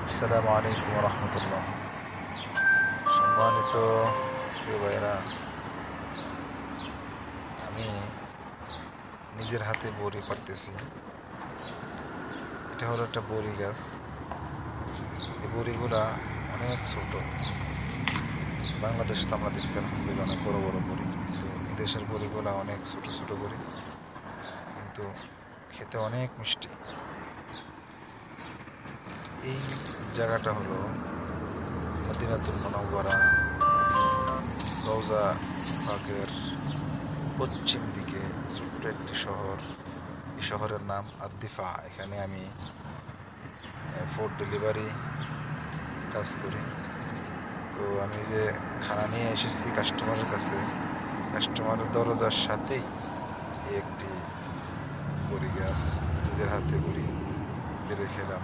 আসসালামু আলাইকুম রহমতুল্লাহ। সম্মানিত প্রিয় ভাইয়েরা, আমি নিজের হাতে বড়ি পাড়তেছি। এটা হলো একটা বড়ি গাছ। এই বড়িগুলা অনেক ছোট। বাংলাদেশে তো আমরা দেখছি আলহামদুলিল্লাহ অনেক বড় বড় বড়ি, কিন্তু বিদেশের বড়িগুলা অনেক ছোট ছোট বড়ি, কিন্তু খেতে অনেক মিষ্টি। এই জায়গাটা হলো মদিনাতুল মুনাওয়ারা, রওজা পাকের পশ্চিম দিকে ছোট্ট একটি শহর। এই শহরের নাম আদ্দিফা। এখানে আমি ফুড ডেলিভারি কাজ করি। তো আমি যে খানা নিয়ে এসেছি কাস্টমারের কাছে, কাস্টমারের দরজার সাথেই এই একটি বড়ি গাছ। নিজের হাতে বড়ি পেরে খেলাম।